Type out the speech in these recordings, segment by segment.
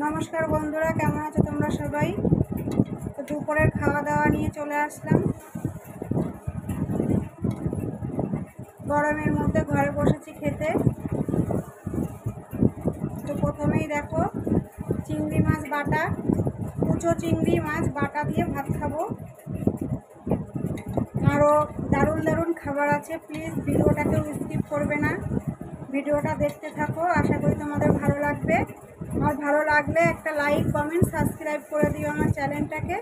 नमस्कार बंधुरा केमन आछो तोमरा सबाई। तो दुपुरेर खावा दावा निये चले आसलाम। गरमेर मध्य घरे बसेছি खेते। तो प्रथमेই देखो चिंगड़ी माछ बाटा, कुचो चिंगड़ी माछ बाटा दिए भात खाबो। आरो दारुण दारुण खाबार आछे। प्लिज भिडियोटाके स्किप करबे ना, भिडियोटा देखते थाको। आशा करी तोमादेर भालो लागबे। और भालो लागले एक लाइक कमेंट सबसक्राइब करे दिओ आमार चैनलटाके।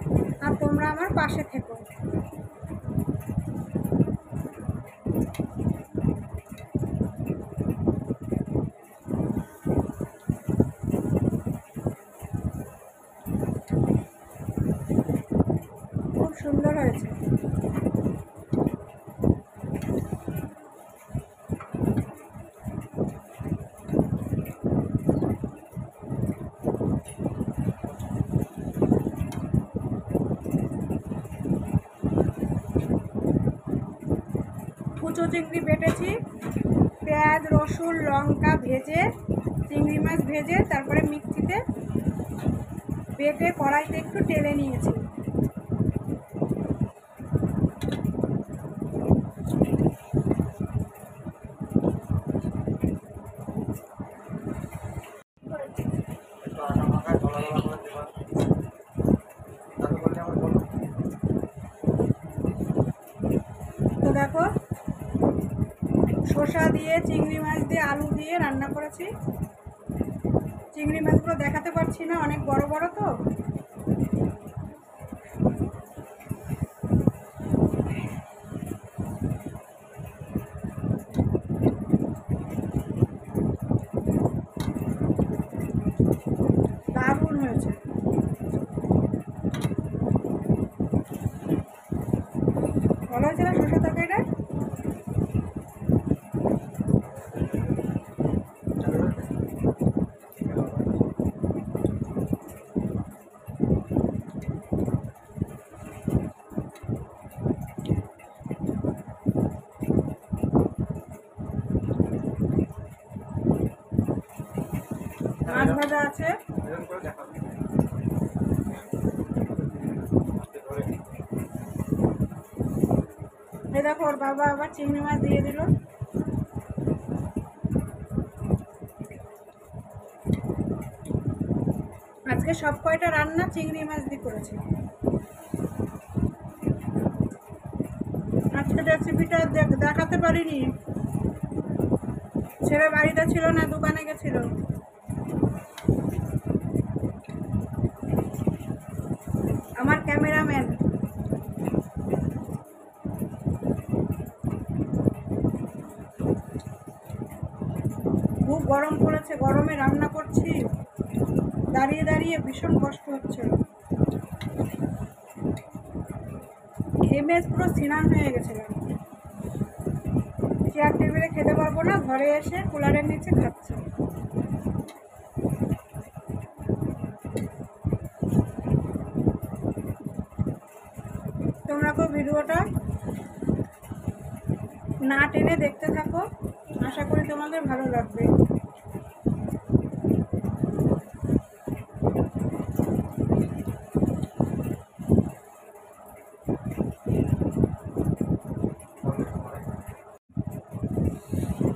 और तोमरा आमार पाशे থেকো। खूब सुंदर হয়েছে। कुचो चिंगड़ी बेटेছি, পেঁয়াজ রসুন লঙ্কা ভেজে চিংড়ি মাছ ভেজে তারপরে মিক্সিতে বেটে কড়াইতে একটু টেলে নিয়েছি। তো দেখো শসা দিয়ে চিংড়ি মাছ দিয়ে আলু দিয়ে রান্না করেছি। চিংড়ি মাছগুলো দেখাতে পারছি না, অনেক বড় বড় তো। দারুণ হয়েছে। ভালো হয়েছে না শসা তরকারিটা? মাছ ভাজা আছে। এই দেখো ওর বাবা আবার চিংড়ি মাছ দিয়ে দিল। আজকে সব কয়টা রান্না চিংড়ি মাছ দিয়ে করেছি। আজকে রেসিপিটা দেখাতে পারিনি, ছেলে বাড়িতে ছিল না, দোকানে গেছিল। আমার ক্যামেরাম্যান। খুব গরম পড়েছে, গরমে রান্না করছি, দাঁড়িয়ে দাঁড়িয়ে ভীষণ কষ্ট হচ্ছে। ঘেমে পুরো স্নান হয়ে গেছিলাম। চেয়ার টেবিলে খেতে পারবো না, ঘরে এসে কুলারের নিচে খাচ্ছি। তোমরা কেউ ভিডিওটা না টেনে দেখতে থাকো, আশা করি তোমাদের ভালো লাগবে।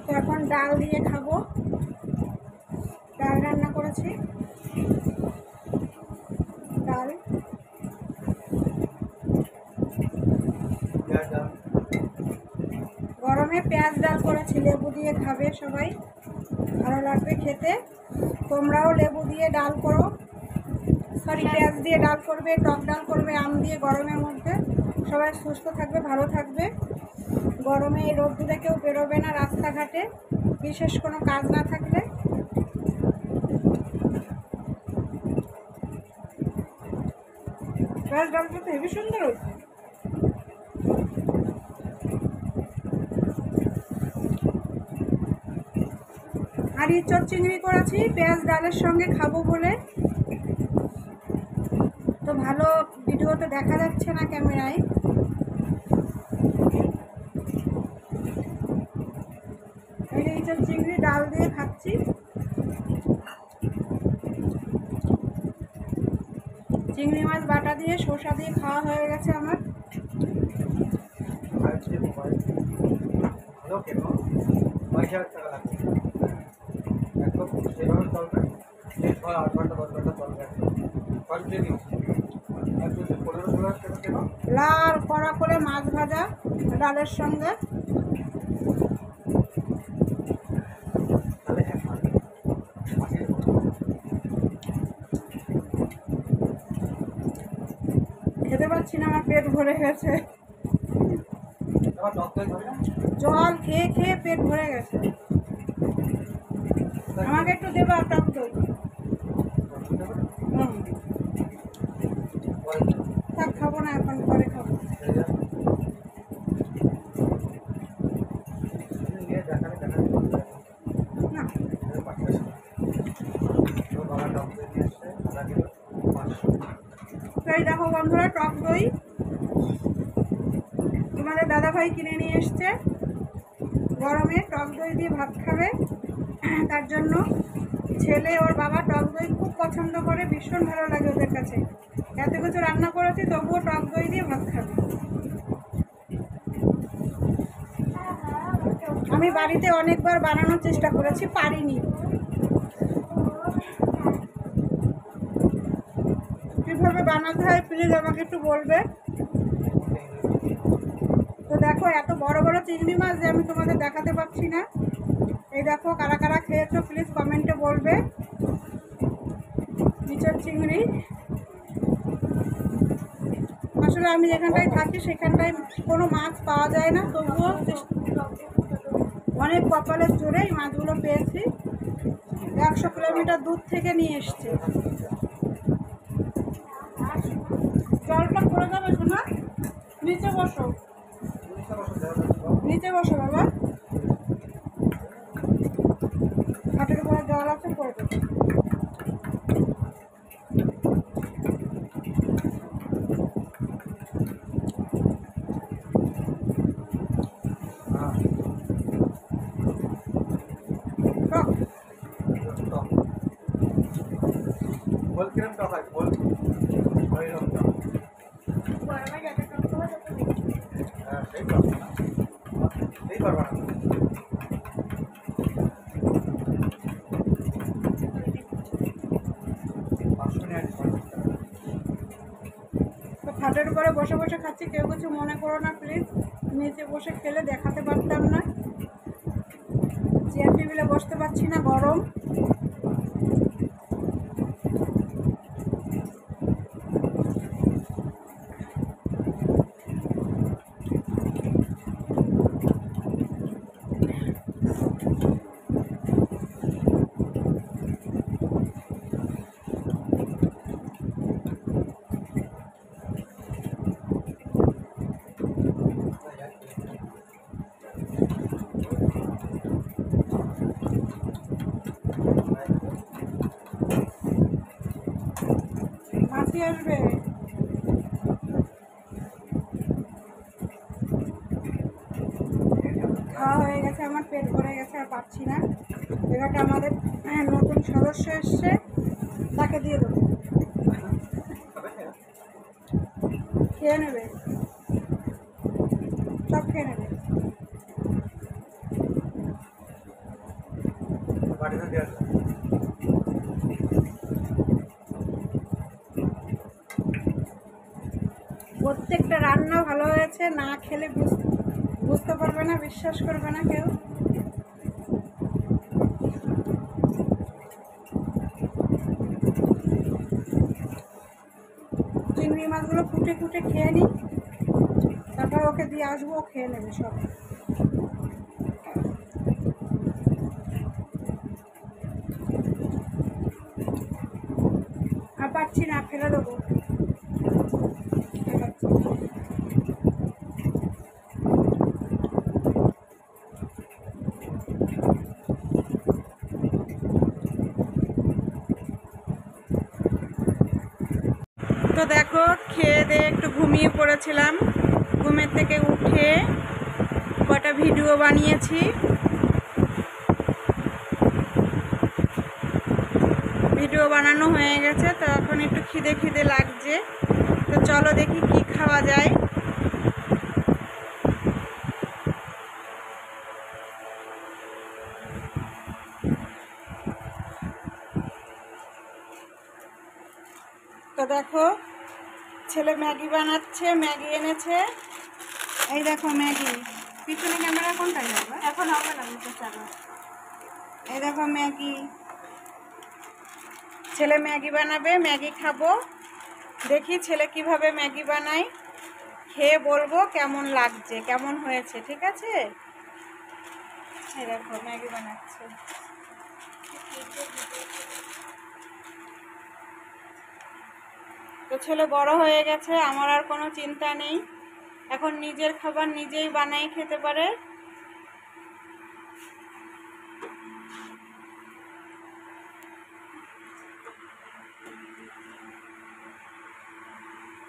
তো এখন ডাল দিয়ে খাবো। ডাল রান্না করেছি। ডাল গরমে পেঁয়াজ ডাল করেছি, লেবু দিয়ে খাবে সবাই, ভালো লাগবে খেতে। তোমরাও লেবু দিয়ে ডাল করো, সরি পেঁয়াজ দিয়ে ডাল করবে, টক ডাল করবে আম দিয়ে। গরমের মধ্যে সবাই সুস্থ থাকবে, ভালো থাকবে। গরমে রোদ্দুরে কেউ বেরোবে না রাস্তাঘাটে, বিশেষ কোনো কাজ না থাকলে। পেঁয়াজ ডালটা তো হেবি সুন্দর হয়েছে। আর ইঁচড় চিংড়ি করেছি পেঁয়াজ ডালের সঙ্গে খাবো বলে। তো ভালো ভিডিওতে দেখা যাচ্ছে না ক্যামেরায়। ইঁচড় চিংড়ি ডাল দিয়ে খাচ্ছি। চিংড়ি মাছ বাটা দিয়ে শসা দিয়ে খাওয়া হয়ে গেছে আমার। লাল কড়া করে মাছ ভাজা ডালের সঙ্গে। খেতে পারছি না, আমার পেট ভরে গেছে। জল খেয়ে খেয়ে পেট ভরে গেছে। আমাকে একটু দেবা টক দই। থাক, খাবো না এখন, পরে খাবো। না, এই দেখো বন্ধুরা, টক দই তোমাদের দাদাভাই কিনে নিয়ে এসছে। গরমে টক দই দিয়ে ভাত খাবে, তার জন্য ছেলে ওর বাবা টক দই খুব পছন্দ করে, ভীষণ ভালো লাগে ওদের কাছে। এত কিছু রান্না করেছি তবুও টক দই দিয়ে ভাত খাবে। আমি বাড়িতে অনেকবার বানানোর চেষ্টা করেছি, পারিনি। কীভাবে বানাতে হয় প্লিজ আমাকে একটু বলবে। তো দেখো, এত বড় বড় চিংড়ি মাছ যে আমি তোমাদের দেখাতে পারছি না। এই দেখো, কারা কারা খেয়েছো প্লিজ কমেন্টে বলবে। ইচড় চিংড়ি। আসলে আমি যেখানটায় থাকি সেখানটায় কোনো মাছ পাওয়া যায় না, তবুও অনেক কপালের জোরে এই মাছগুলো পেয়েছি। 100 কিলোমিটার দূর থেকে নিয়ে এসছে। জলটা পড়ে যাবে শোনা, নিচে বসো, নিচে বসো বাবা। হাটের উপরে জল আছে, পড়বে। খাটের উপরে বসে বসে খাচ্ছি, কেউ কিছু মনে করো না প্লিজ। নিচে বসে খেলে দেখাতে পারতাম না, চেয়ার টেবিলে বসতে পারছি না, গরম। মাছি আসবে। খাওয়া হয়ে গেছে, আমার পেট ভরে গেছে, আর পাচ্ছি না। এবারটা আমাদের নতুন সদস্য এসছে, তাকে দিয়ে দেবো, খেয়ে নেবে, সব খেয়ে নেবে। প্রত্যেকটা রান্না ভালো হয়েছে, না খেলে বুঝতে পারবে না, বিশ্বাস করবে না কেউ। চিংড়ি মাছগুলো ফুটে ফুটে খেয়ে নিই, তারপর ওকে দিয়ে আসবো, ও খেয়ে নেবে সব। আর পাচ্ছি না, ফেলে দেবো। তো দেখো, খেয়ে দিয়ে একটু ঘুমিয়ে পড়েছিলাম। ঘুমের থেকে উঠে কটা ভিডিও বানিয়েছি। ভিডিও বানানো হয়ে গেছে, তো এখন একটু খিদে খিদে লাগছে। তো চলো দেখি কি খাওয়া যায়। তো দেখো ছেলে ম্যাগি বানাচ্ছে, ম্যাগি এনেছে। এই দেখো ম্যাগি, পিছনে ক্যামেরা কোনটায় যাবে? এখন হবে না, নিচে চালো। এই দেখো ম্যাগি, ছেলে ম্যাগি বানাবে, ম্যাগি খাবো। দেখি ছেলে কিভাবে ম্যাগি বানায়, খেয়ে বলবো কেমন লাগছে, কেমন হয়েছে, ঠিক আছে? এই দেখো ম্যাগি বানাচ্ছে। তো ছেলে বড় হয়ে গেছে, আমার আর কোনো চিন্তা নেই, এখন নিজের খাবার নিজেই বানাই খেতে পারে।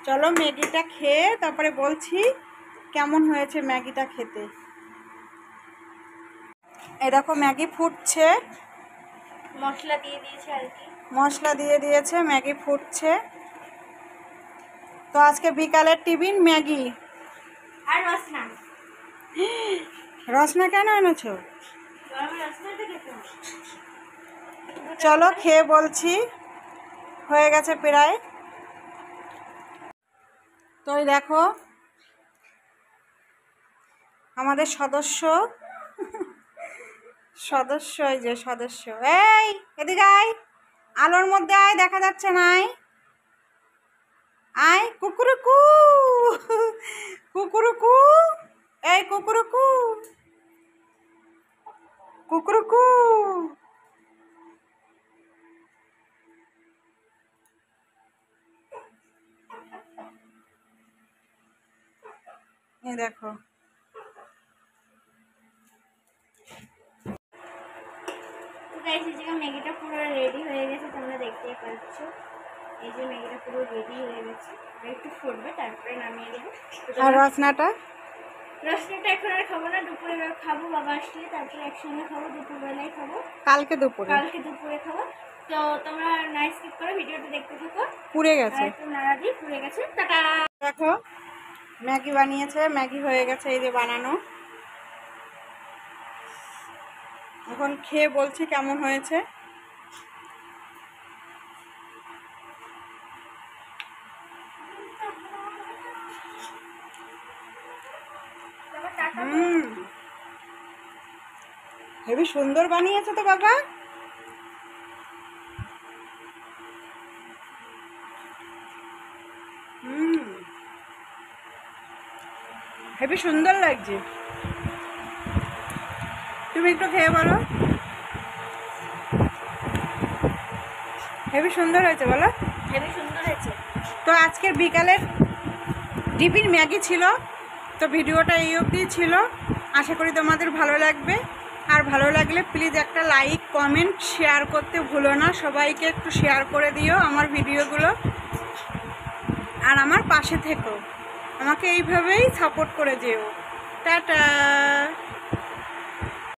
চলো ম্যাগিটা খেয়ে তারপরে বলছি কেমন হয়েছে ম্যাগিটা খেতে। এই দেখো ম্যাগি ফুটছে, মশলা দিয়ে দিয়েছে আর কি, মশলা দিয়ে দিয়েছে, ম্যাগি ফুটছে। তো আজকে বিকালের টিফিন ম্যাগি আর রসনা। রসনা কেন এনেছো? গরমে রসনাটা খেতে হবে। চলো খেয়ে বলছি, হয়ে গেছে প্রায়। তো এই দেখো আমাদের সদস্য, এই যে সদস্য, এই এদিকে আয়, আলোর মধ্যে আয়, দেখা যাচ্ছে না, আয়, কুকুরুকু কুকুরুকু, এই কুকুরুকু কুকুরুকু। এই দেখো গাইস, এই যে ম্যাগিটা পুরো রেডি হয়ে গেছে, তোমরা দেখতেই পাচ্ছ। এই যে ম্যাগিটা পুরো রেডি হয়ে গেছে, আর একটু ফুটবে তারপরে নামিয়ে দেবো। আর রসনাটা এখন আর খাবো না, দুপুরে খাবো, বাবা আসলে তারপরে একসঙ্গে খাবো, দুপুরবেলায় খাবো, কালকে দুপুরে খাবো। তো তোমরা না স্কিপ করে ভিডিওটা দেখতে থাকো। পুড়ে গেছে, একটু নাড়া দিয়ে পুড়ে গেছে। টাটা। দেখো ম্যাগি বানিয়েছে, ম্যাগি হয়ে গেছে, এই যে বানানো। এখন খেয়ে বলছি কেমন হয়েছে। হেবি সুন্দর বানিয়েছে তো বাবা। হেবি সুন্দর লাগছে, তুমি একটু খেয়ে বলো। হেবি সুন্দর হয়েছে বলো। হেবি সুন্দর হয়েছে। তো আজকের বিকালের টিফিন ম্যাগি ছিল। তো ভিডিওটা এই অবধি ছিল, আশা করি তোমাদের ভালো লাগবে। আর ভালো লাগলে প্লিজ একটা লাইক, কমেন্ট, শেয়ার করতে ভুলো না। সবাইকে একটু শেয়ার করে দিও আমার ভিডিওগুলো, আর আমার পাশে থেকো, আমাকে এইভাবেই সাপোর্ট করে যেও। টাটা।